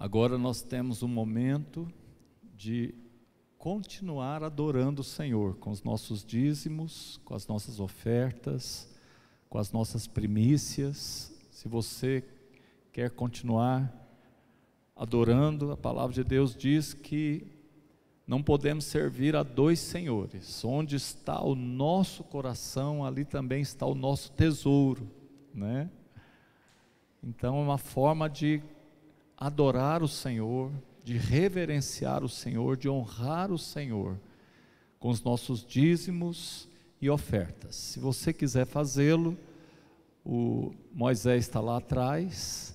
Agora nós temos um momento de continuar adorando o Senhor com os nossos dízimos, com as nossas ofertas, com as nossas primícias. Se você quer continuar adorando, a palavra de Deus diz que não podemos servir a dois senhores. Onde está o nosso coração, ali também está o nosso tesouro, né? Então é uma forma de adorar o Senhor, de reverenciar o Senhor, de honrar o Senhor com os nossos dízimos e ofertas. Se você quiser fazê-lo, o Moisés está lá atrás,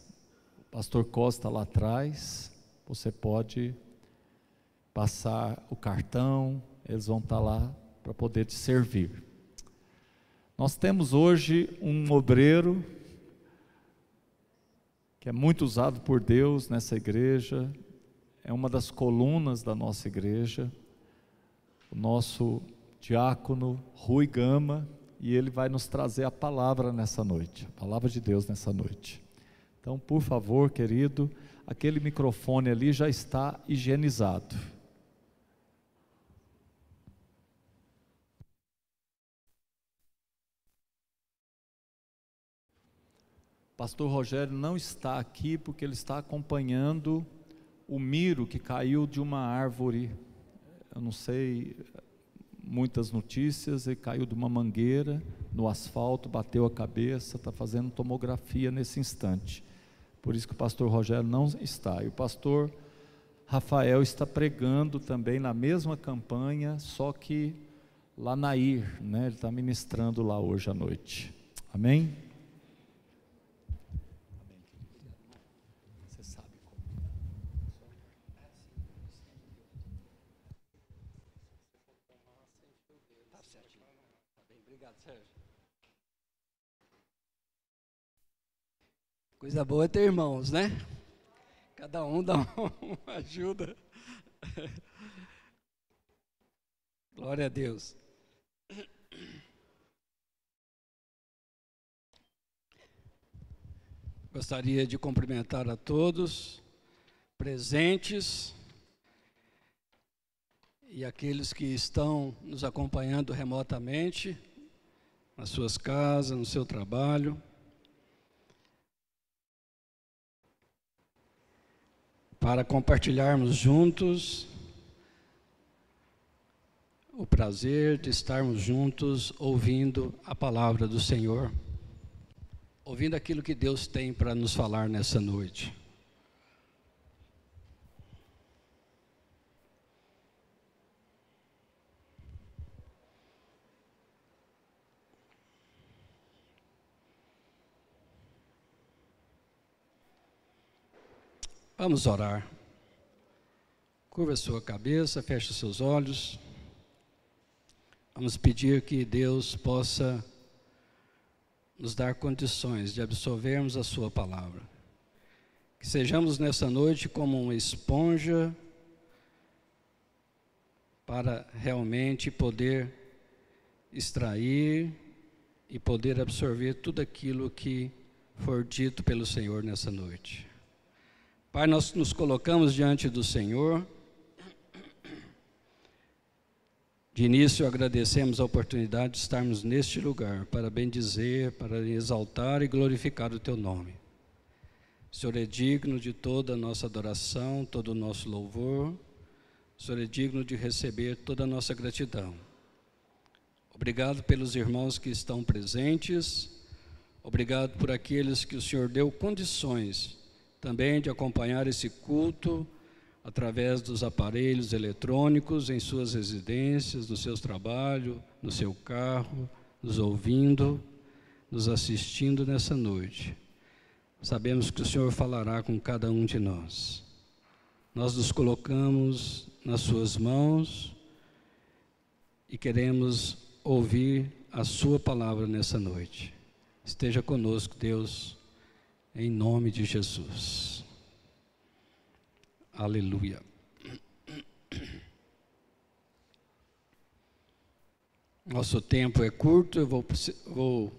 o pastor Costa está lá atrás, você pode passar o cartão, eles vão estar lá para poder te servir. Nós temos hoje um obreiro que é muito usado por Deus nessa igreja, é uma das colunas da nossa igreja, o nosso diácono Rui Gama, e ele vai nos trazer a palavra nessa noite, a palavra de Deus nessa noite. Então, por favor, querido, aquele microfone ali já está higienizado. Pastor Rogério não está aqui porque ele está acompanhando o miro que caiu de uma árvore. Eu não sei muitas notícias, ele caiu de uma mangueira no asfalto, bateu a cabeça, está fazendo tomografia nesse instante. Por isso que o pastor Rogério não está. E o pastor Rafael está pregando também na mesma campanha, só que lá na IR, né? Ele está ministrando lá hoje à noite. Amém? Coisa boa é ter irmãos, né? Cada um dá uma ajuda. Glória a Deus. Gostaria de cumprimentar a todos presentes e aqueles que estão nos acompanhando remotamente, nas suas casas, no seu trabalho. Para compartilharmos juntos o prazer de estarmos juntos ouvindo a palavra do Senhor, ouvindo aquilo que Deus tem para nos falar nessa noite. Vamos orar. Curva a sua cabeça, feche os seus olhos. Vamos pedir que Deus possa nos dar condições de absorvermos a sua palavra. Que sejamos nessa noite como uma esponja para realmente poder extrair e poder absorver tudo aquilo que for dito pelo Senhor nessa noite. Pai, nós nos colocamos diante do Senhor. De início, agradecemos a oportunidade de estarmos neste lugar para bendizer, para exaltar e glorificar o Teu nome. O Senhor é digno de toda a nossa adoração, todo o nosso louvor. O Senhor é digno de receber toda a nossa gratidão. Obrigado pelos irmãos que estão presentes. Obrigado por aqueles que o Senhor deu condições também de acompanhar esse culto através dos aparelhos eletrônicos em suas residências, nos seus trabalhos, no seu carro, nos ouvindo, nos assistindo nessa noite. Sabemos que o Senhor falará com cada um de nós. Nós nos colocamos nas suas mãos e queremos ouvir a sua palavra nessa noite. Esteja conosco, Deus, em nome de Jesus. Aleluia. Nosso tempo é curto, eu vou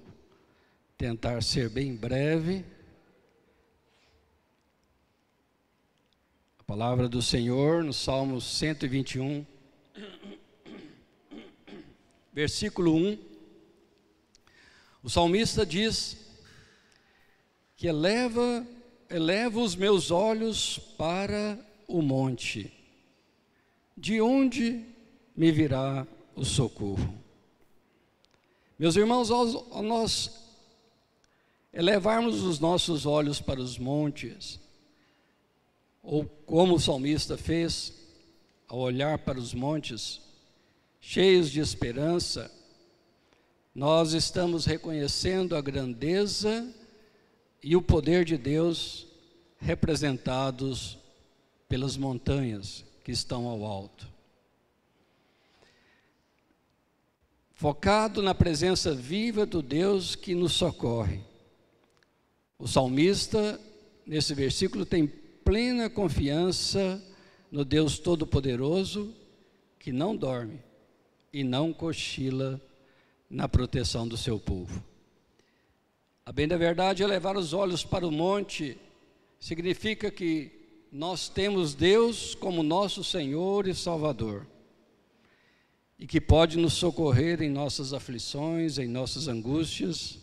tentar ser bem breve. A palavra do Senhor no Salmo 121, versículo 1. O salmista diz que eleva os meus olhos para o monte. De onde me virá o socorro? Meus irmãos, ao nós elevarmos os nossos olhos para os montes, ou como o salmista fez, ao olhar para os montes, cheios de esperança, nós estamos reconhecendo a grandeza e o poder de Deus representados pelas montanhas que estão ao alto. Focado na presença viva do Deus que nos socorre. O salmista, nesse versículo, tem plena confiança no Deus Todo-Poderoso, que não dorme e não cochila na proteção do seu povo. A bem da verdade, elevar os olhos para o monte significa que nós temos Deus como nosso Senhor e Salvador, e que pode nos socorrer em nossas aflições, em nossas angústias,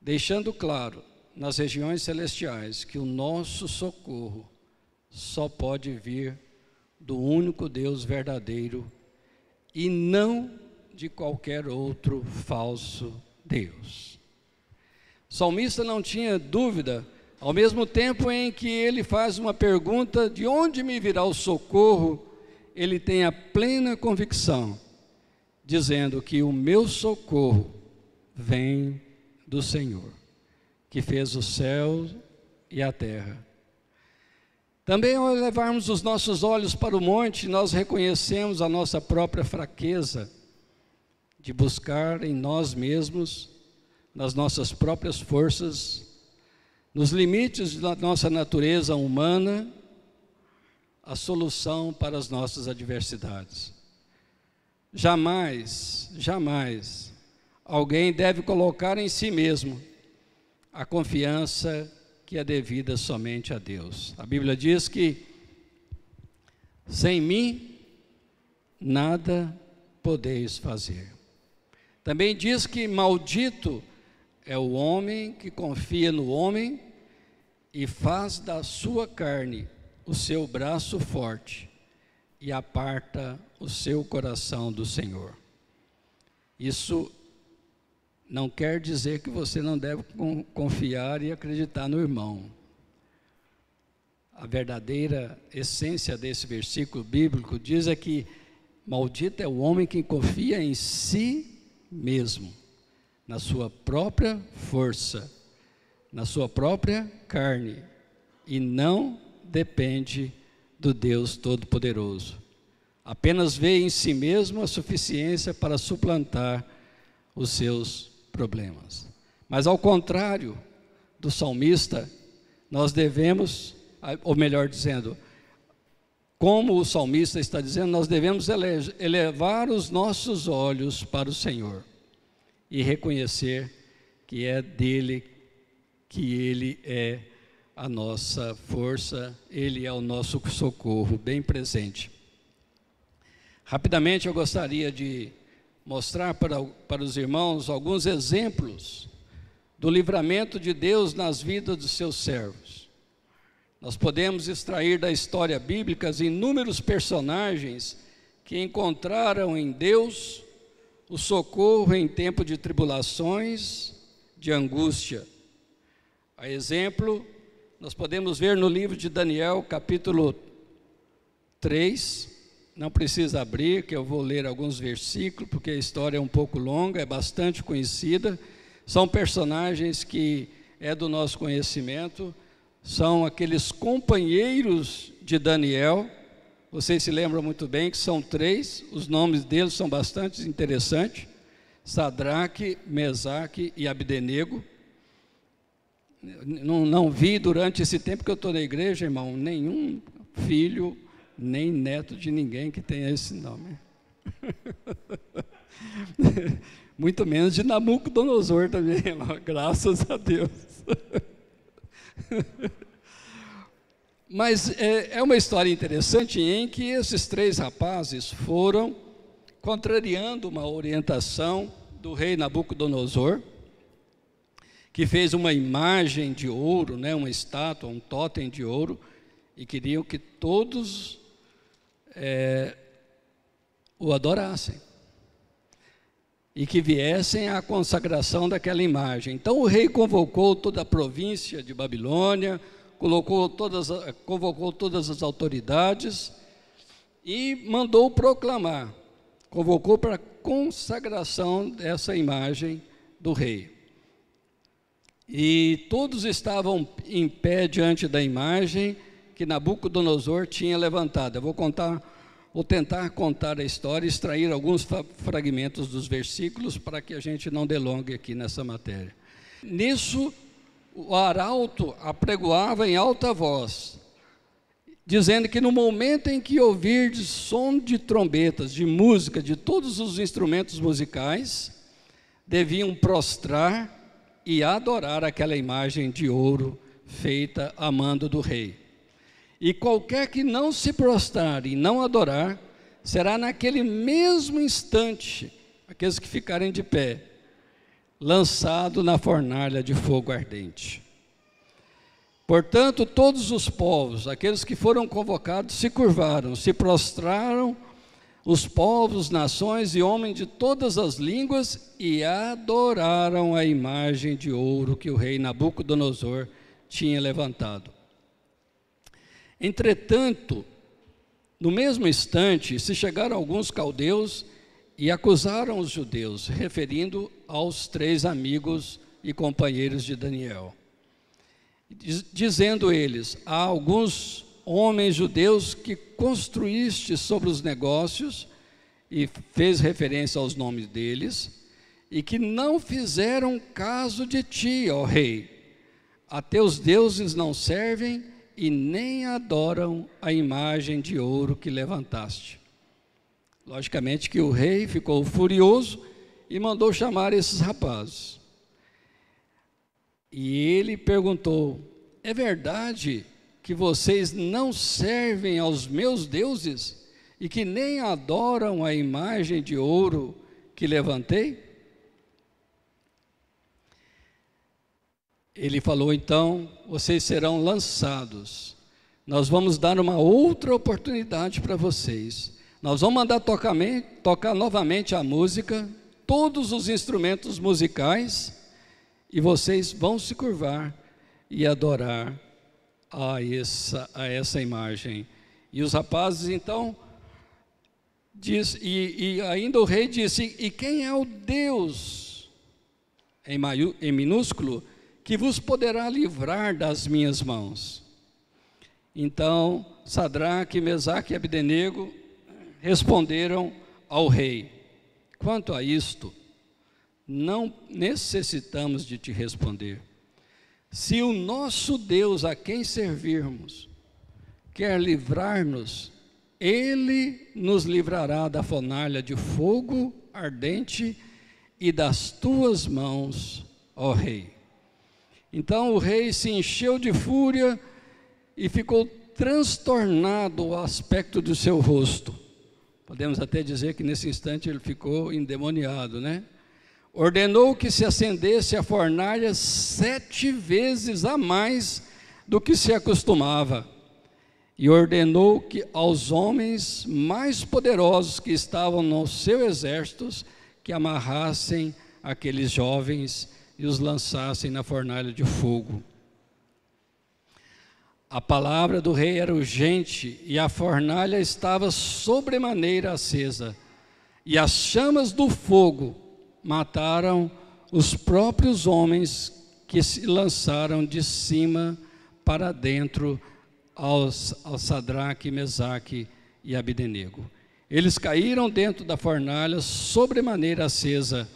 deixando claro nas regiões celestiais que o nosso socorro só pode vir do único Deus verdadeiro e não de qualquer outro falso Deus. O salmista não tinha dúvida, ao mesmo tempo em que ele faz uma pergunta: de onde me virá o socorro? Ele tem a plena convicção, dizendo que o meu socorro vem do Senhor, que fez o céu e a terra. Também, ao levarmos os nossos olhos para o monte, nós reconhecemos a nossa própria fraqueza de buscar em nós mesmos, nas nossas próprias forças, nos limites da nossa natureza humana, a solução para as nossas adversidades. Jamais alguém deve colocar em si mesmo a confiança que é devida somente a Deus. A Bíblia diz que sem mim nada podeis fazer. Também diz que maldito é o homem que confia no homem e faz da sua carne o seu braço forte e aparta o seu coração do Senhor. Isso não quer dizer que você não deve confiar e acreditar no irmão. A verdadeira essência desse versículo bíblico diz é que maldito é o homem que confia em si mesmo, na sua própria força, na sua própria carne, e não depende do Deus Todo-Poderoso. Apenas vê em si mesmo a suficiência para suplantar os seus problemas. Mas ao contrário do salmista, nós devemos, ou melhor dizendo, como o salmista está dizendo, nós devemos elevar os nossos olhos para o Senhor e reconhecer que é dele, que ele é a nossa força, ele é o nosso socorro bem presente. Rapidamente eu gostaria de mostrar para os irmãos alguns exemplos do livramento de Deus nas vidas dos seus servos. Nós podemos extrair da história bíblica inúmeros personagens que encontraram em Deus o socorro em tempo de tribulações, de angústia. A exemplo, nós podemos ver no livro de Daniel, capítulo 3, não precisa abrir, que eu vou ler alguns versículos, porque a história é um pouco longa, é bastante conhecida, são personagens que é do nosso conhecimento, são aqueles companheiros de Daniel. Vocês se lembram muito bem que são 3, os nomes deles são bastante interessantes: Sadraque, Mesaque e Abdenego. Não vi durante esse tempo que eu estou na igreja, irmão, nenhum filho, nem neto de ninguém que tenha esse nome. Muito menos de Nabucodonosor também, irmão, graças a Deus. Mas é uma história interessante em que esses 3 rapazes foram contrariando uma orientação do rei Nabucodonosor, que fez uma imagem de ouro, né, uma estátua, um totem de ouro, e queriam que todos o adorassem e que viessem à consagração daquela imagem. Então o rei convocou toda a província de Babilônia, convocou todas as autoridades e mandou proclamar, convocou para a consagração dessa imagem do rei. E todos estavam em pé diante da imagem que Nabucodonosor tinha levantado. Eu vou tentar contar a história, extrair alguns fragmentos dos versículos para que a gente não delongue aqui nessa matéria. Nisso, o arauto apregoava em alta voz, dizendo que no momento em que ouvirdes som de trombetas, de música, de todos os instrumentos musicais, deviam prostrar e adorar aquela imagem de ouro feita a mando do rei. E qualquer que não se prostrar e não adorar, será naquele mesmo instante, aqueles que ficarem de pé, lançado na fornalha de fogo ardente. Portanto, todos os povos, aqueles que foram convocados, se curvaram, se prostraram, os povos, nações e homens de todas as línguas, e adoraram a imagem de ouro que o rei Nabucodonosor tinha levantado. Entretanto, no mesmo instante, se chegaram alguns caldeus e acusaram os judeus, referindo aos 3 amigos e companheiros de Daniel, dizendo eles: há alguns homens judeus que construíste sobre os negócios, e fez referência aos nomes deles, e que não fizeram caso de ti, ó rei. A teus deuses não servem e nem adoram a imagem de ouro que levantaste. Logicamente que o rei ficou furioso e mandou chamar esses rapazes. E ele perguntou: é verdade que vocês não servem aos meus deuses e que nem adoram a imagem de ouro que levantei? Ele falou: então, vocês serão lançados. Nós vamos dar uma outra oportunidade para vocês. Nós vamos mandar tocar novamente a música, todos os instrumentos musicais, e vocês vão se curvar e adorar a essa imagem. E os rapazes, então, e ainda o rei disse: e quem é o Deus, em minúsculo, que vos poderá livrar das minhas mãos? Então Sadraque, Mesaque e Abdenego responderam ao rei: quanto a isto, não necessitamos de te responder. Se o nosso Deus, a quem servirmos, quer livrar-nos, Ele nos livrará da fornalha de fogo ardente e das tuas mãos, ó rei. Então o rei se encheu de fúria e ficou transtornado o aspecto do seu rosto. Podemos até dizer que nesse instante ele ficou endemoniado, né? Ordenou que se acendesse a fornalha 7 vezes a mais do que se acostumava. E ordenou que aos homens mais poderosos que estavam no seu exército, que amarrassem aqueles jovens e os lançassem na fornalha de fogo. A palavra do rei era urgente, e a fornalha estava sobremaneira acesa, e as chamas do fogo mataram os próprios homens que se lançaram de cima para dentro ao Sadraque, Mesaque e Abdenego. Eles caíram dentro da fornalha sobremaneira acesa.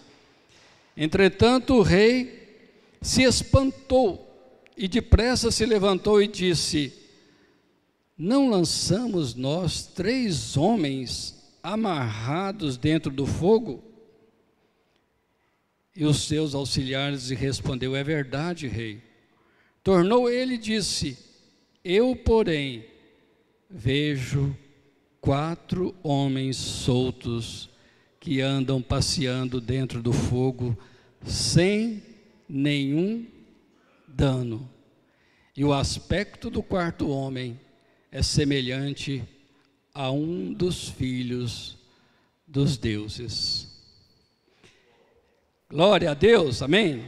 Entretanto o rei se espantou e depressa se levantou e disse: não lançamos nós 3 homens amarrados dentro do fogo? E os seus auxiliares lhe respondeu: é verdade, rei. Tornou ele e disse: Eu, porém, vejo 4 homens soltos que andam passeando dentro do fogo sem nenhum dano. E o aspecto do 4º homem é semelhante a um dos filhos dos deuses. Glória a Deus, amém?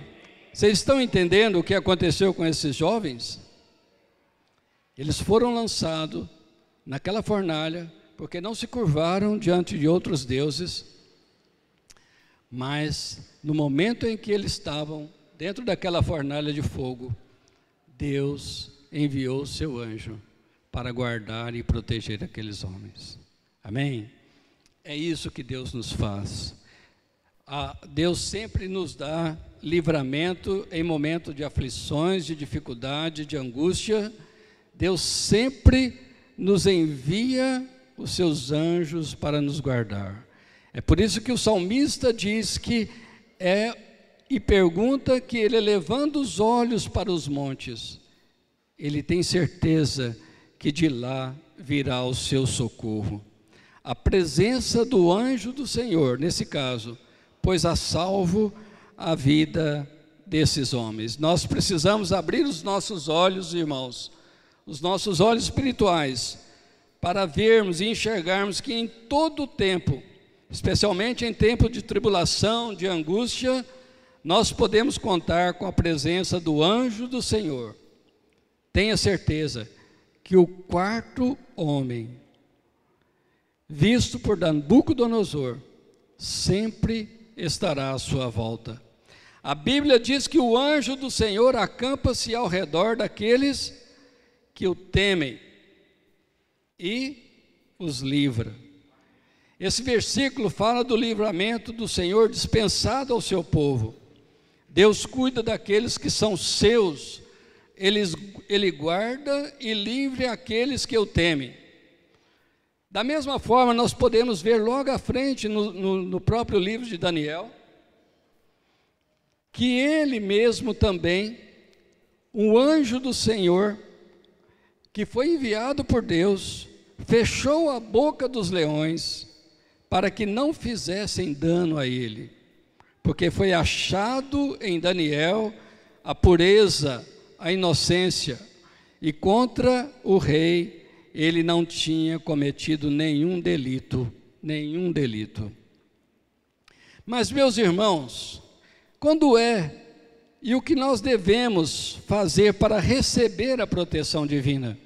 Vocês estão entendendo o que aconteceu com esses jovens? Eles foram lançados naquela fornalha, porque não se curvaram diante de outros deuses, mas no momento em que eles estavam dentro daquela fornalha de fogo, Deus enviou o seu anjo para guardar e proteger aqueles homens. Amém? É isso que Deus nos faz. Deus sempre nos dá livramento em momento de aflições, de dificuldade, de angústia. Deus sempre nos envia os seus anjos para nos guardar. É por isso que o salmista diz que e pergunta que ele, levando os olhos para os montes, ele tem certeza que de lá virá o seu socorro. A presença do anjo do Senhor, nesse caso, pôs a salvo a vida desses homens. Nós precisamos abrir os nossos olhos, irmãos, os nossos olhos espirituais, para vermos e enxergarmos que em todo o tempo, especialmente em tempo de tribulação, de angústia, nós podemos contar com a presença do anjo do Senhor. Tenha certeza que o 4º homem, visto por Nabucodonosor, sempre estará à sua volta. A Bíblia diz que o anjo do Senhor acampa-se ao redor daqueles que o temem e os livra. Esse versículo fala do livramento do Senhor dispensado ao seu povo. Deus cuida daqueles que são seus, Ele guarda e livra aqueles que o temem. Da mesma forma, nós podemos ver logo à frente, no próprio livro de Daniel, que ele mesmo também, um anjo do Senhor, que foi enviado por Deus, fechou a boca dos leões, para que não fizessem dano a ele, porque foi achado em Daniel a pureza, a inocência, e contra o rei ele não tinha cometido nenhum delito. Mas, meus irmãos, quando e o que nós devemos fazer para receber a proteção divina?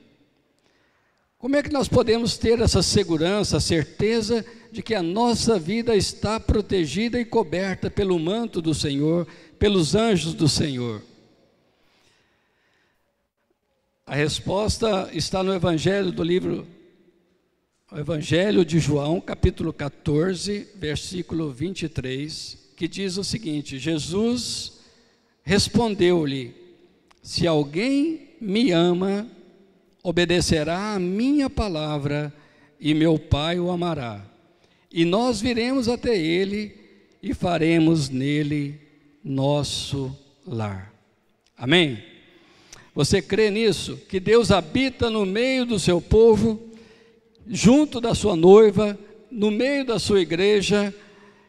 Como é que nós podemos ter essa segurança, a certeza de que a nossa vida está protegida e coberta pelo manto do Senhor, pelos anjos do Senhor? A resposta está no Evangelho o Evangelho de João, capítulo 14, versículo 23, que diz o seguinte: Jesus respondeu-lhe: se alguém me ama, obedecerá a minha palavra, e meu Pai o amará. E nós viremos até ele e faremos nele nosso lar. Amém? Você crê nisso? Que Deus habita no meio do seu povo, junto da sua noiva, no meio da sua igreja,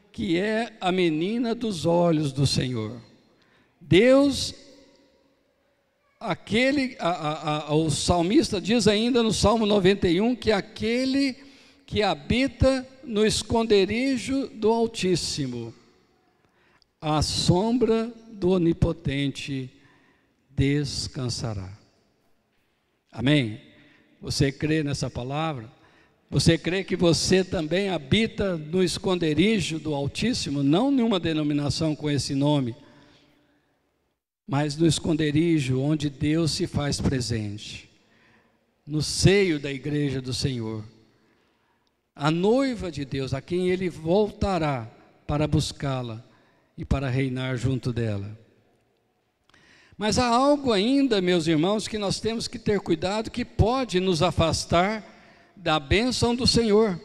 que é a menina dos olhos do Senhor. Deus, o salmista diz ainda no Salmo 91, que aquele que habita no esconderijo do Altíssimo, à sombra do Onipotente descansará. Amém? Você crê nessa palavra? Você crê que você também habita no esconderijo do Altíssimo? Não nenhuma denominação com esse nome, mas no esconderijo onde Deus se faz presente, no seio da igreja do Senhor, a noiva de Deus, a quem Ele voltará para buscá-la e para reinar junto dela. Mas há algo ainda, meus irmãos, que nós temos que ter cuidado, que pode nos afastar da bênção do Senhor.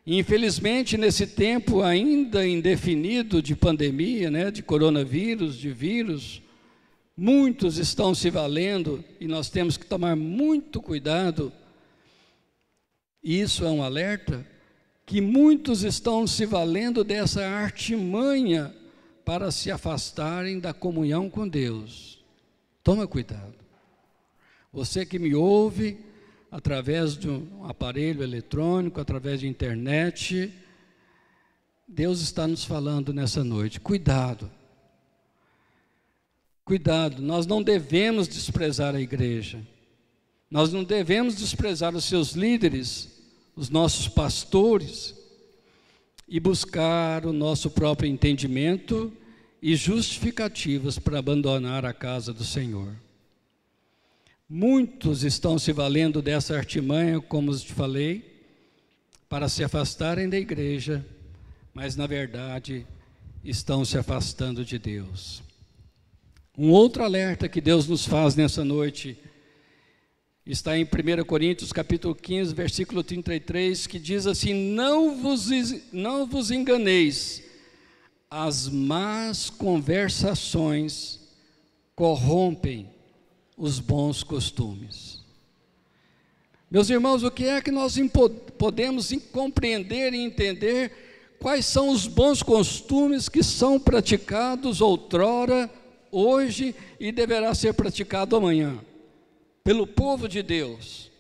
Infelizmente, nesse tempo ainda indefinido de pandemia, de coronavírus, de vírus, Muitos estão se valendo, e nós temos que tomar muito cuidado, e isso é um alerta, que muitos estão se valendo dessa artimanha para se afastarem da comunhão com Deus. Toma cuidado. Você que me ouve através de um aparelho eletrônico, através de internet, Deus está nos falando nessa noite, cuidado. Cuidado, nós não devemos desprezar a igreja, nós não devemos desprezar os seus líderes, os nossos pastores, e buscar o nosso próprio entendimento e justificativas para abandonar a casa do Senhor. Muitos estão se valendo dessa artimanha, como eu te falei, para se afastarem da igreja, mas na verdade estão se afastando de Deus. Um outro alerta que Deus nos faz nessa noite está em 1 Coríntios capítulo 15, versículo 33, que diz assim: não vos enganeis, as más conversações corrompem os bons costumes. Meus irmãos, o que é que nós podemos compreender e entender? Quais são os bons costumes que são praticados outrora, hoje e deverá ser praticado amanhã pelo povo de Deus?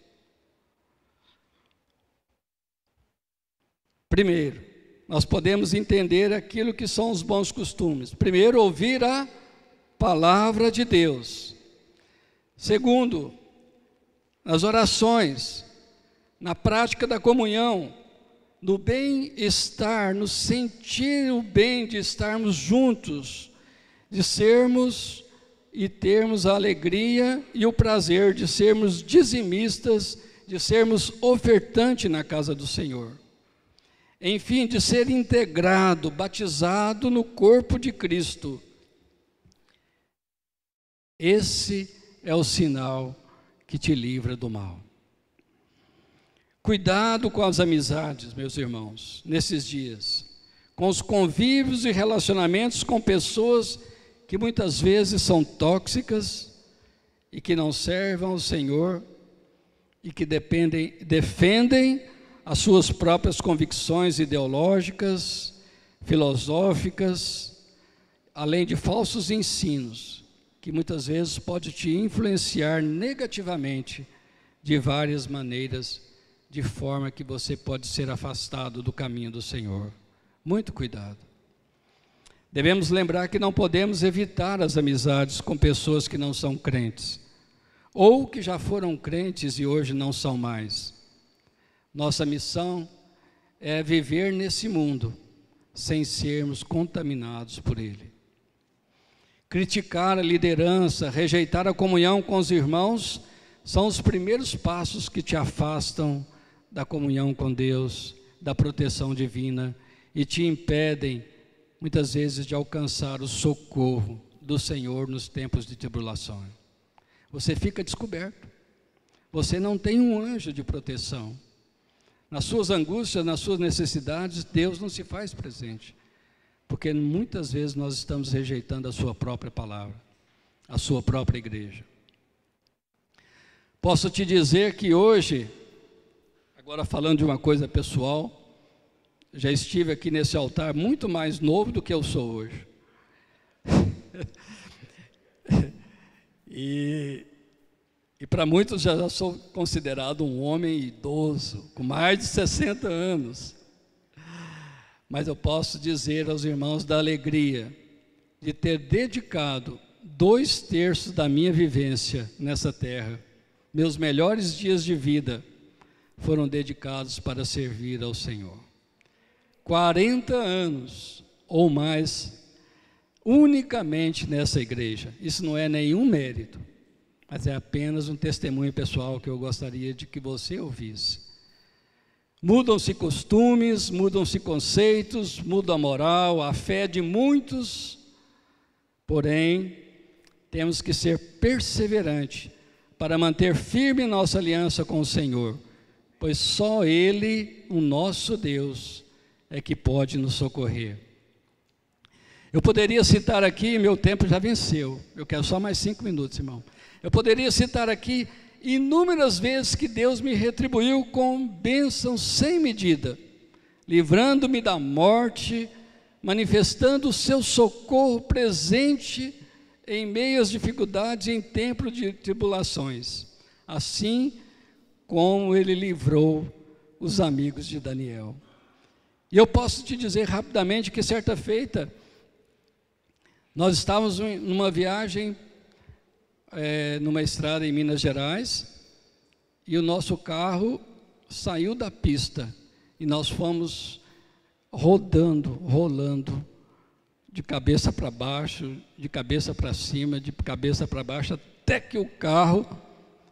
Primeiro, nós podemos entender aquilo que são os bons costumes. Primeiro, ouvir a palavra de Deus. Segundo, nas orações, na prática da comunhão, no bem-estar, no sentir o bem de estarmos juntos, de sermos e termos a alegria e o prazer de sermos dizimistas, de sermos ofertantes na casa do Senhor. Enfim, de ser integrado, batizado no corpo de Cristo. Esse é o sinal que te livra do mal. Cuidado com as amizades, meus irmãos, nesses dias, com os convívios e relacionamentos com pessoas que muitas vezes são tóxicas e que não servem ao Senhor e que defendem as suas próprias convicções ideológicas, filosóficas, além de falsos ensinos, que muitas vezes pode te influenciar negativamente de várias maneiras, de forma que você pode ser afastado do caminho do Senhor. Muito cuidado. Devemos lembrar que não podemos evitar as amizades com pessoas que não são crentes, ou que já foram crentes e hoje não são mais. Nossa missão é viver nesse mundo sem sermos contaminados por ele. Criticar a liderança, rejeitar a comunhão com os irmãos, são os primeiros passos que te afastam da comunhão com Deus, da proteção divina, e te impedem, muitas vezes, de alcançar o socorro do Senhor nos tempos de tribulação. Você fica descoberto. Você não tem um anjo de proteção. Nas suas angústias, nas suas necessidades, Deus não se faz presente. Porque muitas vezes nós estamos rejeitando a sua própria palavra, a sua própria igreja. Posso te dizer que hoje, agora falando de uma coisa pessoal, já estive aqui nesse altar muito mais novo do que eu sou hoje. E para muitos já sou considerado um homem idoso, com mais de 60 anos. Mas eu posso dizer aos irmãos da alegria de ter dedicado 2/3 da minha vivência nessa terra. Meus melhores dias de vida foram dedicados para servir ao Senhor. 40 anos ou mais unicamente nessa igreja. Isso não é nenhum mérito, mas é apenas um testemunho pessoal que eu gostaria de que você ouvisse. Mudam-se costumes, mudam-se conceitos, muda a moral, a fé de muitos, porém, temos que ser perseverantes para manter firme nossa aliança com o Senhor, pois só Ele, o nosso Deus, é que pode nos socorrer. Eu poderia citar aqui, meu tempo já venceu, eu quero só mais 5 minutos, irmão. Eu poderia citar aqui inúmeras vezes que Deus me retribuiu com bênçãos sem medida, livrando-me da morte, manifestando o seu socorro presente em meio às dificuldades e em tempo de tribulações, assim como Ele livrou os amigos de Daniel. E eu posso te dizer rapidamente que certa feita, nós estávamos numa viagem, numa estrada em Minas Gerais, e o nosso carro saiu da pista, e nós fomos rolando, de cabeça para baixo, de cabeça para cima, de cabeça para baixo, até que o carro,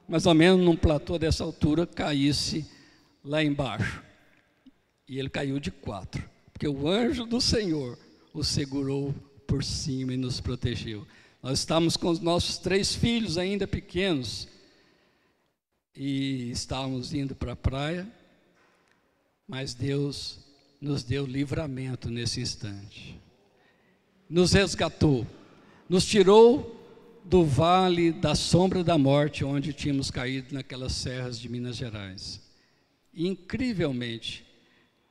mais ou menos num platô dessa altura, caísse lá embaixo. E ele caiu de 4, porque o anjo do Senhor o segurou por cima e nos protegeu. Nós estávamos com os nossos 3 filhos ainda pequenos, e estávamos indo para a praia, mas Deus nos deu livramento nesse instante. Nos resgatou, nos tirou do vale da sombra da morte, onde tínhamos caído naquelas serras de Minas Gerais. E, incrivelmente,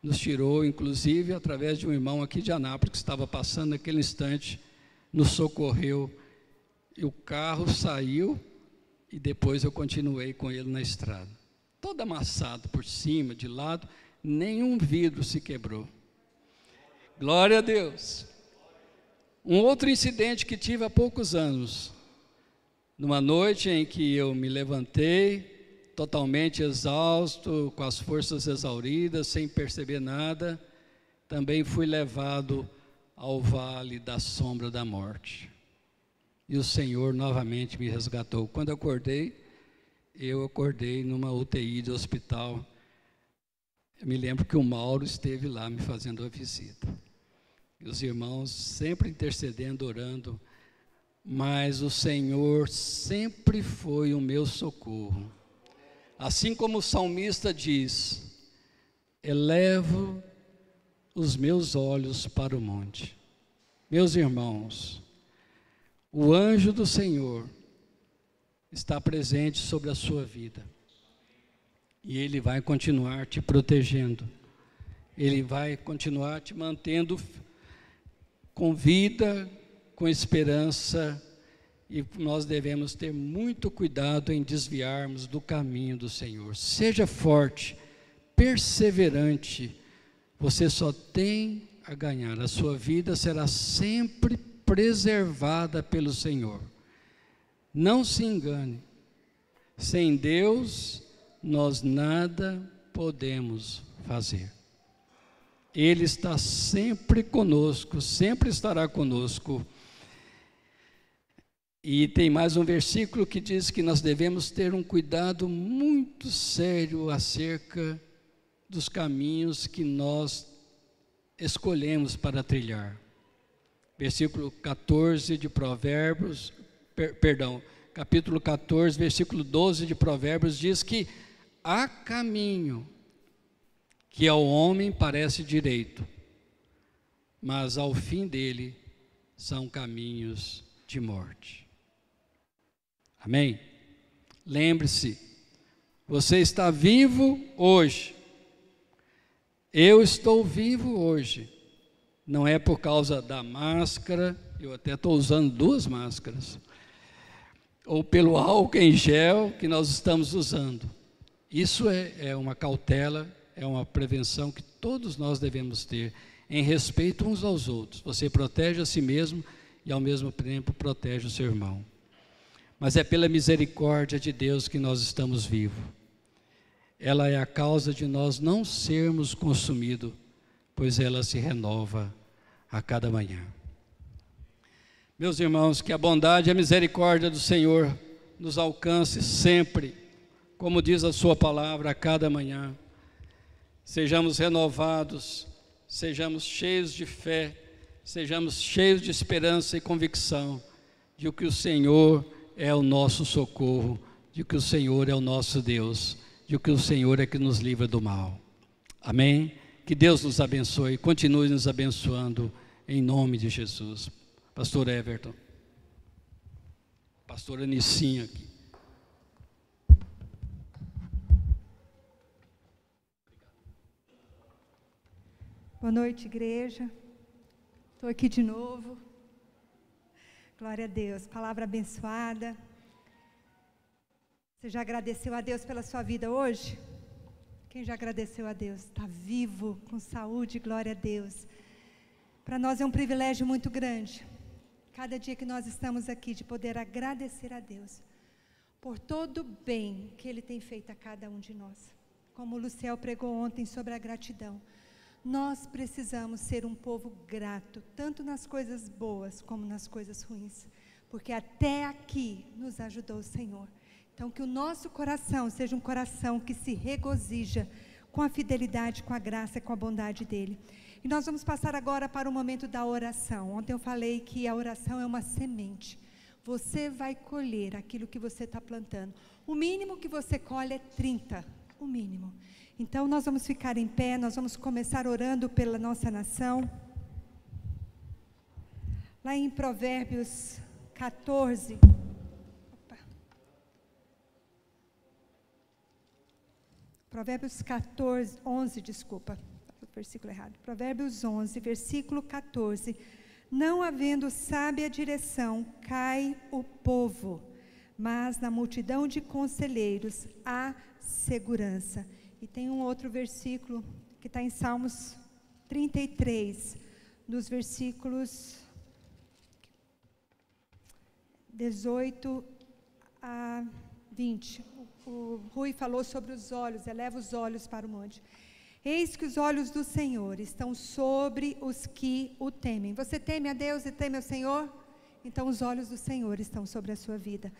nos tirou, inclusive, através de um irmão aqui de Anápolis, que estava passando naquele instante, nos socorreu, e o carro saiu, e depois eu continuei com ele na estrada. Todo amassado por cima, de lado, nenhum vidro se quebrou. Glória a Deus. Um outro incidente que tive há poucos anos, numa noite em que eu me levantei, totalmente exausto, com as forças exauridas, sem perceber nada, também fui levado ao vale da sombra da morte. E o Senhor novamente me resgatou. Quando eu acordei numa UTI de hospital. Eu me lembro que o Mauro esteve lá me fazendo a visita. E os irmãos sempre intercedendo, orando, mas o Senhor sempre foi o meu socorro. Assim como o salmista diz: elevo os meus olhos para o monte. Meus irmãos, o anjo do Senhor está presente sobre a sua vida. E Ele vai continuar te protegendo. Ele vai continuar te mantendo com vida, com esperança. E nós devemos ter muito cuidado em desviarmos do caminho do Senhor. Seja forte, perseverante. Você só tem a ganhar. A sua vida será sempre preservada pelo Senhor. Não se engane. Sem Deus, nós nada podemos fazer. Ele está sempre conosco, sempre estará conosco. E tem mais um versículo que diz que nós devemos ter um cuidado muito sério acerca dos caminhos que nós escolhemos para trilhar. Versículo 14 de Provérbios, capítulo 14, versículo 12 de Provérbios diz que há caminho que ao homem parece direito, mas ao fim dele são caminhos de morte. Amém? Lembre-se, você está vivo hoje. Eu estou vivo hoje. Não é por causa da máscara, eu até estou usando 2 máscaras, ou pelo álcool em gel que nós estamos usando. Isso é uma cautela, é uma prevenção que todos nós devemos ter, em respeito uns aos outros. Você protege a si mesmo e ao mesmo tempo protege o seu irmão. Mas é pela misericórdia de Deus que nós estamos vivos. Ela é a causa de nós não sermos consumidos, pois ela se renova a cada manhã. Meus irmãos, que a bondade e a misericórdia do Senhor nos alcance sempre, como diz a sua palavra, a cada manhã. Sejamos renovados, sejamos cheios de fé, sejamos cheios de esperança e convicção de que o Senhor é o nosso socorro, de que o Senhor é o nosso Deus, de que o Senhor é que nos livra do mal. Amém? Que Deus nos abençoe, continue nos abençoando em nome de Jesus. Pastor Everton, pastor Anicinha aqui. Boa noite, igreja. Estou aqui de novo. Glória a Deus. Palavra abençoada. Você já agradeceu a Deus pela sua vida hoje? Quem já agradeceu a Deus? Está vivo, com saúde, glória a Deus. Para nós é um privilégio muito grande, cada dia que nós estamos aqui, de poder agradecer a Deus por todo o bem que Ele tem feito a cada um de nós. Como o Luciel pregou ontem sobre a gratidão, nós precisamos ser um povo grato, tanto nas coisas boas como nas coisas ruins, porque até aqui nos ajudou o Senhor. Então, que o nosso coração seja um coração que se regozija com a fidelidade, com a graça e com a bondade dEle. E nós vamos passar agora para o momento da oração. Ontem eu falei que a oração é uma semente. Você vai colher aquilo que você está plantando. O mínimo que você colhe é 30, o mínimo. Então, nós vamos ficar em pé, nós vamos começar orando pela nossa nação. Lá em Provérbios 14... Provérbios 11, versículo errado. Provérbios 11, versículo 14. Não havendo sábia direção, cai o povo, mas na multidão de conselheiros há segurança. E tem um outro versículo que está em Salmos 33, nos versículos 18 a 20. O Rui falou sobre os olhos, eleva os olhos para o monte. Eis que os olhos do Senhor estão sobre os que o temem. Você teme a Deus e teme ao Senhor? Então os olhos do Senhor estão sobre a sua vida.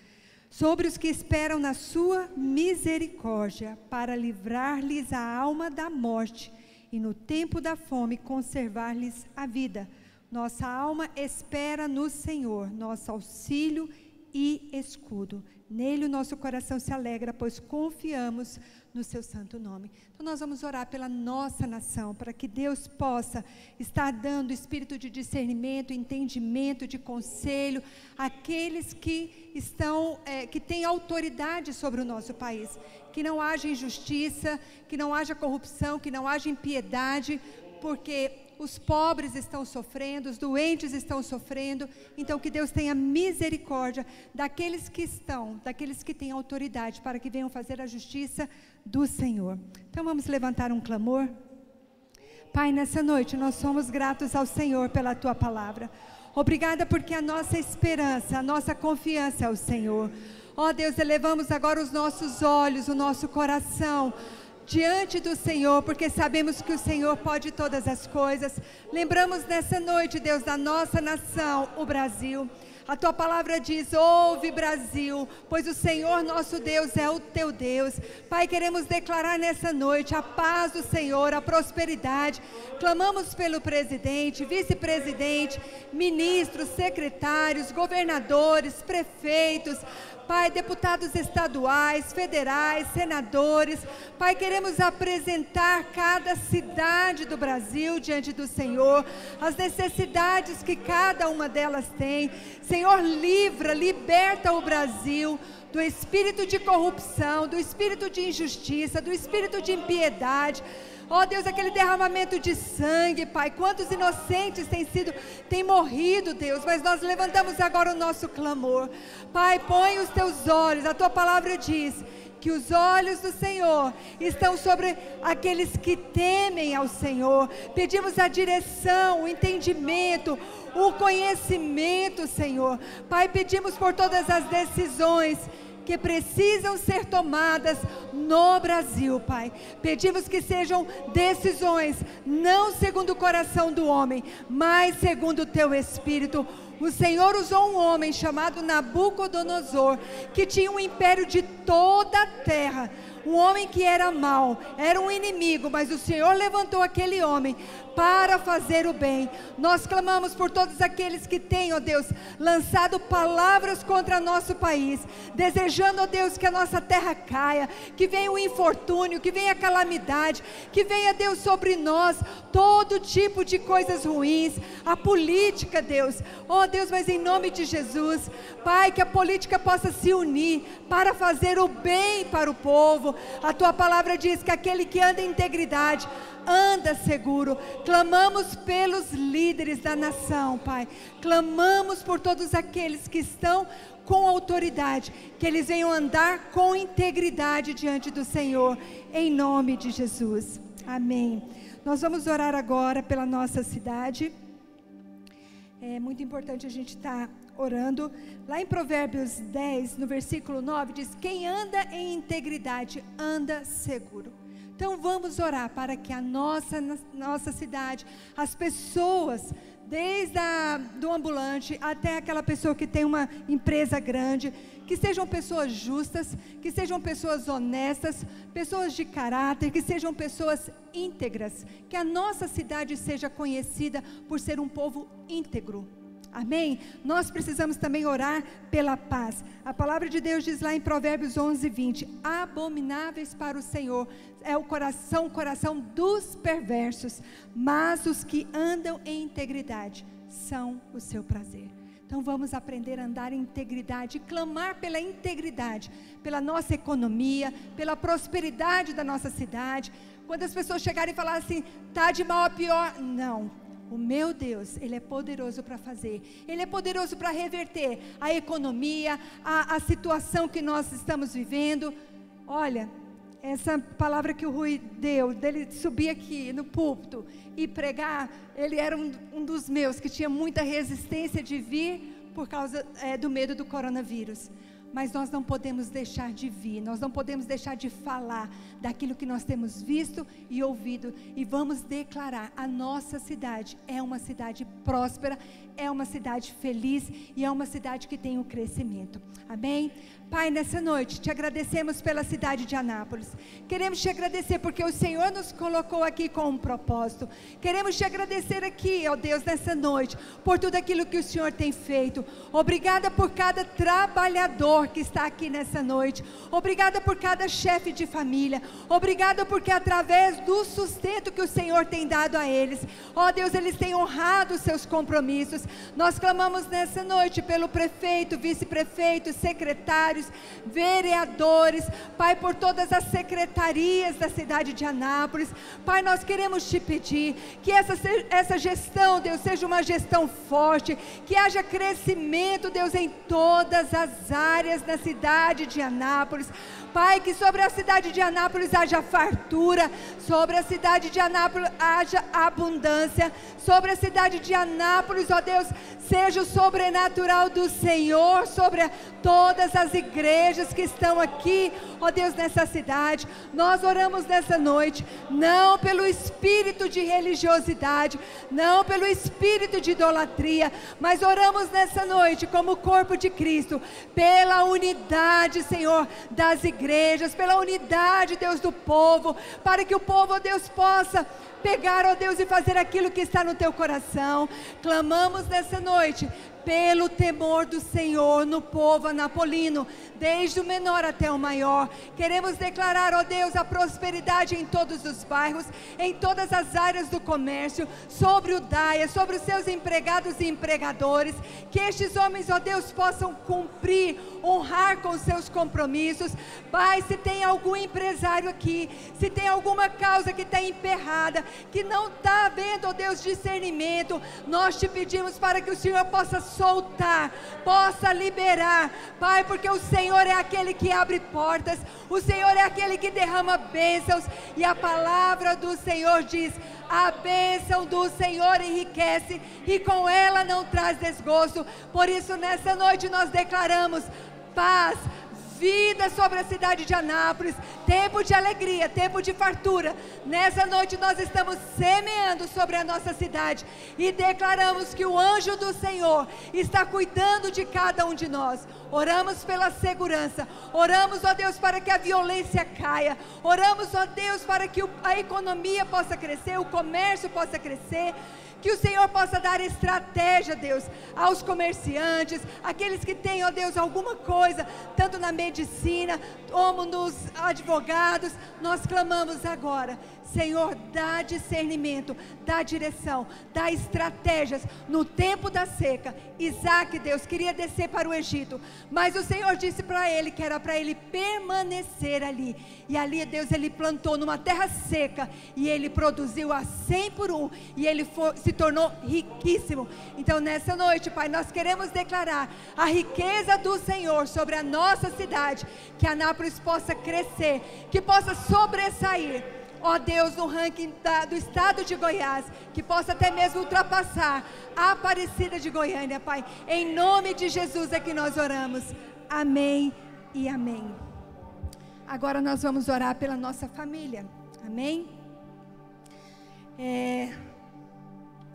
Sobre os que esperam na sua misericórdia, para livrar-lhes a alma da morte, e no tempo da fome conservar-lhes a vida. Nossa alma espera no Senhor, nosso auxílio e escudo. Nele o nosso coração se alegra, pois confiamos no seu santo nome. Então nós vamos orar pela nossa nação, para que Deus possa estar dando espírito de discernimento, entendimento, de conselho, àqueles que estão, que têm autoridade sobre o nosso país, que não haja injustiça, que não haja corrupção, que não haja impiedade, porque os pobres estão sofrendo, os doentes estão sofrendo. Então que Deus tenha misericórdia daqueles que têm autoridade, para que venham fazer a justiça do Senhor. Então vamos levantar um clamor. Pai, nessa noite nós somos gratos ao Senhor pela Tua palavra. Obrigada porque a nossa esperança, a nossa confiança é o Senhor. Ó Deus, elevamos agora os nossos olhos, o nosso coração diante do Senhor, porque sabemos que o Senhor pode todas as coisas. Lembramos nessa noite, Deus, da nossa nação, o Brasil. A Tua palavra diz: ouve, Brasil, pois o Senhor nosso Deus é o Teu Deus. Pai, queremos declarar nessa noite a paz do Senhor, a prosperidade. Clamamos pelo presidente, vice-presidente, ministros, secretários, governadores, prefeitos, Pai, deputados estaduais, federais, senadores. Pai, queremos apresentar cada cidade do Brasil diante do Senhor, as necessidades que cada uma delas tem. Senhor, liberta o Brasil do espírito de corrupção, do espírito de injustiça, do espírito de impiedade. Ó Deus, aquele derramamento de sangue, Pai, quantos inocentes têm morrido, Deus, mas nós levantamos agora o nosso clamor. Pai, põe os Teus olhos, a Tua palavra diz que os olhos do Senhor estão sobre aqueles que temem ao Senhor. Pedimos a direção, o entendimento, o conhecimento, Senhor. Pai, pedimos por todas as decisões que precisam ser tomadas no Brasil, Pai. Pedimos que sejam decisões não segundo o coração do homem, mas segundo o Teu Espírito. O Senhor usou um homem chamado Nabucodonosor, que tinha um império de toda a terra. um homem que era mau, era um inimigo, mas o Senhor levantou aquele homem para fazer o bem. Nós clamamos por todos aqueles que têm, ó Deus, lançado palavras contra nosso país, desejando, ó Deus, que a nossa terra caia, que venha o infortúnio, que venha a calamidade, que venha, Deus, sobre nós, todo tipo de coisas ruins, a política, Deus, ó Deus, mas em nome de Jesus, Pai, que a política possa se unir para fazer o bem para o povo. A tua palavra diz que aquele que anda em integridade anda seguro. Clamamos pelos líderes da nação, Pai, clamamos por todos aqueles que estão com autoridade, que eles venham andar com integridade diante do Senhor, em nome de Jesus, amém. Nós vamos orar agora pela nossa cidade. É muito importante a gente estar orando. Lá em Provérbios 10, no versículo 9, diz: quem anda em integridade anda seguro. Então vamos orar para que a nossa cidade, as pessoas, desde do ambulante até aquela pessoa que tem uma empresa grande, que sejam pessoas justas, que sejam pessoas honestas, pessoas de caráter, que sejam pessoas íntegras, que a nossa cidade seja conhecida por ser um povo íntegro. Amém? Nós precisamos também orar pela paz. A palavra de Deus diz lá em Provérbios 11, 20: abomináveis para o Senhor é o coração dos perversos, mas os que andam em integridade são o seu prazer. Então vamos aprender a andar em integridade, clamar pela integridade, pela nossa economia, pela prosperidade da nossa cidade. Quando as pessoas chegarem e falarem assim, está de mal a pior, não. O meu Deus, Ele é poderoso para fazer, Ele é poderoso para reverter a economia, a situação que nós estamos vivendo. Olha, essa palavra que o Rui deu, dele subir aqui no púlpito e pregar, ele era um dos meus que tinha muita resistência de vir por causa do medo do coronavírus. Mas nós não podemos deixar de vir, nós não podemos deixar de falar daquilo que nós temos visto e ouvido, e vamos declarar: a nossa cidade é uma cidade próspera, é uma cidade feliz e é uma cidade que tem um crescimento. Amém? Pai, nessa noite te agradecemos pela cidade de Anápolis, queremos te agradecer porque o Senhor nos colocou aqui com um propósito. Queremos te agradecer aqui, ó Deus, nessa noite, por tudo aquilo que o Senhor tem feito. Obrigada por cada trabalhador que está aqui nessa noite, obrigada por cada chefe de família, obrigada porque através do sustento que o Senhor tem dado a eles, ó Deus, eles têm honrado os seus compromissos. Nós clamamos nessa noite pelo prefeito, vice-prefeito, secretários, vereadores, Pai, por todas as secretarias da cidade de Anápolis. Pai, nós queremos te pedir que essa gestão, Deus, seja uma gestão forte, que haja crescimento, Deus, em todas as áreas da cidade de Anápolis. Pai, que sobre a cidade de Anápolis haja fartura, sobre a cidade de Anápolis haja abundância, sobre a cidade de Anápolis, ó Deus, seja o sobrenatural do Senhor sobre todas as igrejas que estão aqui, ó Deus, nessa cidade. Nós oramos nessa noite, não pelo espírito de religiosidade, não pelo espírito de idolatria, mas oramos nessa noite como corpo de Cristo, pela unidade, Senhor, das igrejas, pela unidade, Deus, do povo, para que o povo, ó Deus, possa pegar, ó Deus, e fazer aquilo que está no teu coração. Clamamos nessa noite pelo temor do Senhor no povo anapolino, desde o menor até o maior. Queremos declarar, ó Deus, a prosperidade em todos os bairros, em todas as áreas do comércio, sobre o DAIA, sobre os seus empregados e empregadores, que estes homens, ó Deus, possam cumprir, honrar com os seus compromissos. Pai, se tem algum empresário aqui, se tem alguma causa que está emperrada, que não está havendo, ó Deus, discernimento, nós te pedimos para que o Senhor possa soltar, possa liberar, Pai, porque o Senhor é aquele que abre portas, o Senhor é aquele que derrama bênçãos, e a palavra do Senhor diz: a bênção do Senhor enriquece, e com ela não traz desgosto. Por isso nessa noite nós declaramos paz, vida sobre a cidade de Anápolis, tempo de alegria, tempo de fartura. Nessa noite nós estamos semeando sobre a nossa cidade e declaramos que o anjo do Senhor está cuidando de cada um de nós. Oramos pela segurança, oramos, ó Deus, para que a violência caia, oramos, ó Deus, para que a economia possa crescer, o comércio possa crescer, que o Senhor possa dar estratégia, Deus, aos comerciantes, aqueles que têm, ó Deus, alguma coisa, tanto na medicina, como nos advogados. Nós clamamos agora, Senhor, dá discernimento, dá direção, dá estratégias. No tempo da seca, Isaac, Deus, queria descer para o Egito, mas o Senhor disse para ele que era para ele permanecer ali, e ali, Deus, ele plantou numa terra seca, e ele produziu a 100 por 1, e ele se tornou riquíssimo. Então nessa noite, Pai, nós queremos declarar a riqueza do Senhor sobre a nossa cidade, que Anápolis possa crescer, que possa sobressair, ó Deus, no ranking do estado de Goiás, que possa até mesmo ultrapassar a Aparecida de Goiânia, Pai. Em nome de Jesus é que nós oramos. Amém e amém. Agora nós vamos orar pela nossa família. Amém?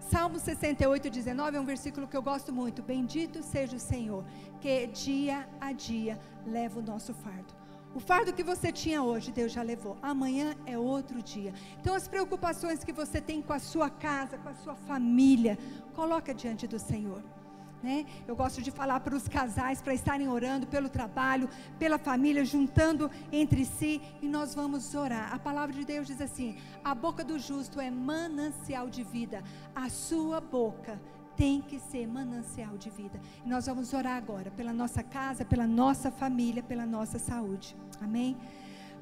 Salmo 68:19 é um versículo que eu gosto muito. Bendito seja o Senhor, que dia a dia leva o nosso fardo. O fardo que você tinha hoje, Deus já levou. Amanhã é outro dia. Então as preocupações que você tem com a sua casa, com a sua família, coloca diante do Senhor, né? Eu gosto de falar para os casais para estarem orando pelo trabalho, pela família, juntando entre si, e nós vamos orar. A palavra de Deus diz assim: a boca do justo é manancial de vida, a sua boca tem que ser manancial de vida. E nós vamos orar agora pela nossa casa, pela nossa família, pela nossa saúde. Amém?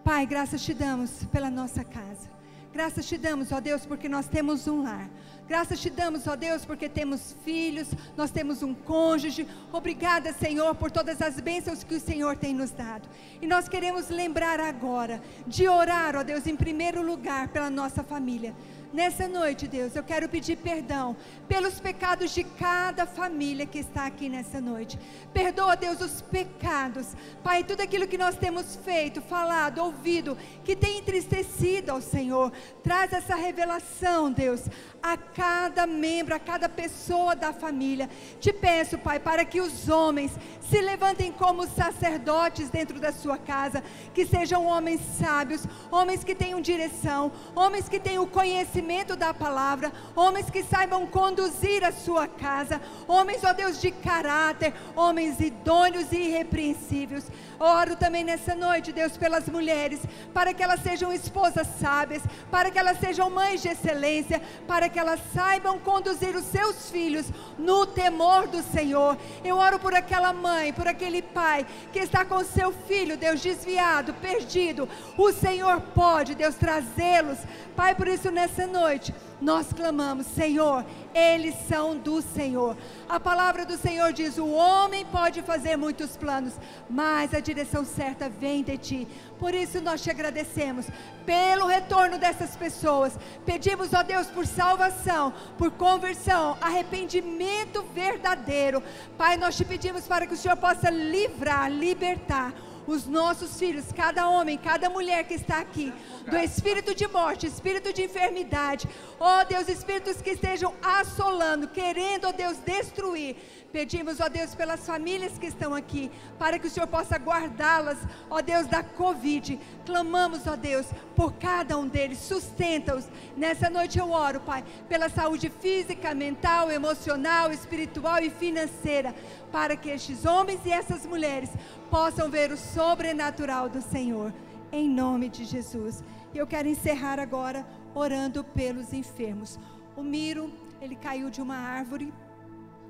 Pai, graças te damos pela nossa casa. Graças te damos, ó Deus, porque nós temos um lar. Graças te damos, ó Deus, porque temos filhos, nós temos um cônjuge. Obrigada, Senhor, por todas as bênçãos que o Senhor tem nos dado. E nós queremos lembrar agora de orar, ó Deus, em primeiro lugar pela nossa família. Nessa noite, Deus, eu quero pedir perdão pelos pecados de cada família que está aqui nessa noite. Perdoa, Deus, os pecados, Pai, tudo aquilo que nós temos feito, falado, ouvido, que tem entristecido ao Senhor. Traz essa revelação, Deus, a cada membro, a cada pessoa da família. Te peço, Pai, para que os homens se levantem como sacerdotes dentro da sua casa, que sejam homens sábios, homens que tenham direção, homens que tenham conhecimento da palavra, homens que saibam conduzir a sua casa, homens, ó Deus, de caráter, homens idôneos e irrepreensíveis. Oro também nessa noite, Deus, pelas mulheres, para que elas sejam esposas sábias, para que elas sejam mães de excelência, para que elas saibam conduzir os seus filhos no temor do Senhor. Eu oro por aquela mãe, por aquele pai que está com seu filho, Deus, desviado, perdido. O Senhor pode, Deus, trazê-los, Pai. Por isso nessa noite nós clamamos: Senhor, eles são do Senhor. A palavra do Senhor diz: o homem pode fazer muitos planos, mas a direção certa vem de ti. Por isso nós te agradecemos pelo retorno dessas pessoas. Pedimos, ó Deus, por salvação, por conversão, arrependimento verdadeiro. Pai, nós te pedimos para que o Senhor possa livrar, libertar os nossos filhos, cada homem, cada mulher que está aqui, do espírito de morte, espírito de enfermidade, ó Deus, espíritos que estejam assolando, querendo, ó Deus, destruir. Pedimos, ó Deus, pelas famílias que estão aqui, para que o Senhor possa guardá-las, ó Deus, da Covid. Clamamos, ó Deus, por cada um deles, sustenta-os. Nessa noite eu oro, Pai, pela saúde física, mental, emocional, espiritual e financeira, para que estes homens e essas mulheres possam ver o sobrenatural do Senhor, em nome de Jesus. E eu quero encerrar agora orando pelos enfermos. O Miro, ele caiu de uma árvore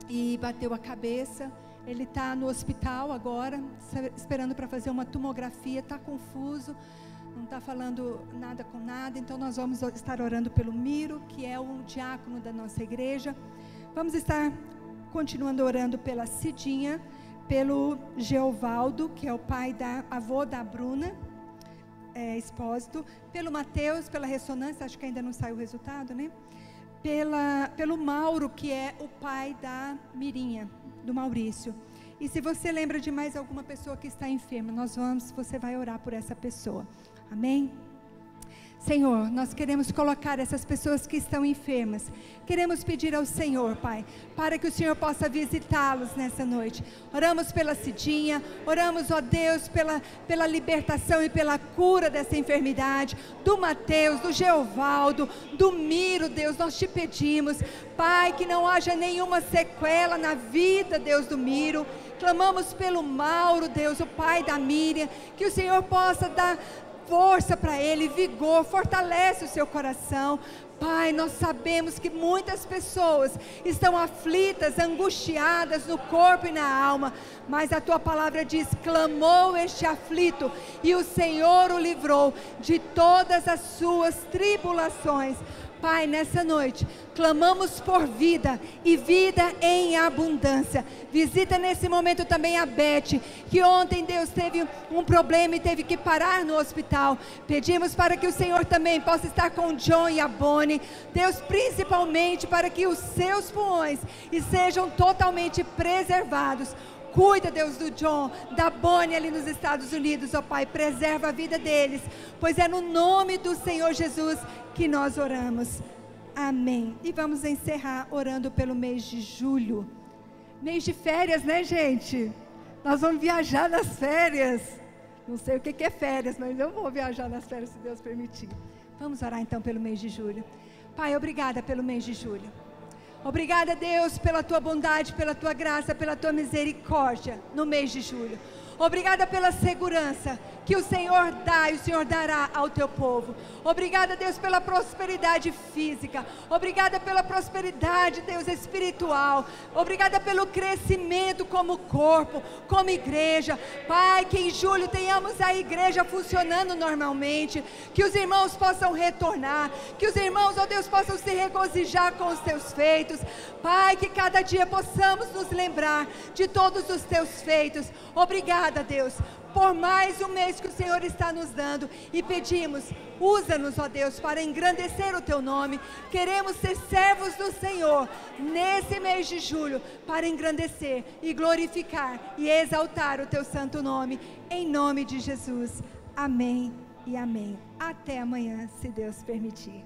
e bateu a cabeça. Ele está no hospital agora, esperando para fazer uma tomografia. Está confuso, não está falando nada com nada. Então nós vamos estar orando pelo Miro, que é um diácono da nossa igreja. Vamos estar continuando orando pela Cidinha, pelo Geovaldo, que é o avô da Bruna Expósito, pelo Mateus, pela ressonância, acho que ainda não saiu o resultado, né? Pelo Mauro, que é o pai da Mirinha, do Maurício, E se você lembra de mais alguma pessoa que está enferma, você vai orar por essa pessoa. Amém? Senhor, nós queremos colocar essas pessoas que estão enfermas. Queremos pedir ao Senhor, Pai, para que o Senhor possa visitá-los nessa noite. Oramos pela Cidinha, oramos, ó Deus, pela libertação e pela cura dessa enfermidade, do Mateus, do Geovaldo, do Miro, Deus, nós te pedimos, Pai, que não haja nenhuma sequela na vida, Deus, do Miro. Clamamos pelo Mauro, Deus, o pai da Miriam, que o Senhor possa dar força para ele, vigor, fortalece o seu coração. Pai, nós sabemos que muitas pessoas estão aflitas, angustiadas no corpo e na alma, mas a tua palavra diz: clamou este aflito e o Senhor o livrou de todas as suas tribulações. Pai, nessa noite, clamamos por vida e vida em abundância. Visita nesse momento também a Beth, que ontem, Deus, teve um problema e teve que parar no hospital. Pedimos para que o Senhor também possa estar com o John e a Bonnie, Deus, principalmente para que os seus pulmões sejam totalmente preservados. Cuida, Deus, do John, da Bonnie ali nos Estados Unidos, ó Pai, preserva a vida deles, pois é no nome do Senhor Jesus que nós oramos. Amém. E vamos encerrar orando pelo mês de julho. Mês de férias, né, gente? Nós vamos viajar nas férias. Não sei o que é férias, mas eu vou viajar nas férias, se Deus permitir. Vamos orar então pelo mês de julho. Pai, obrigada pelo mês de julho. Obrigada, Deus, pela tua bondade, pela tua graça, pela tua misericórdia no mês de julho. Obrigada pela segurança que o Senhor dá e o Senhor dará ao teu povo. Obrigada, Deus, pela prosperidade física. Obrigada pela prosperidade, Deus, espiritual. Obrigada pelo crescimento como corpo, como igreja. Pai, que em julho tenhamos a igreja funcionando normalmente, que os irmãos possam retornar, que os irmãos, ó Deus, possam se regozijar com os teus feitos. Pai, que cada dia possamos nos lembrar de todos os teus feitos. Obrigada, Deus, por mais um mês que o Senhor está nos dando, e pedimos, usa-nos, ó Deus, para engrandecer o teu nome. Queremos ser servos do Senhor nesse mês de julho, para engrandecer e glorificar e exaltar o teu santo nome, em nome de Jesus. Amém e amém. Até amanhã, se Deus permitir.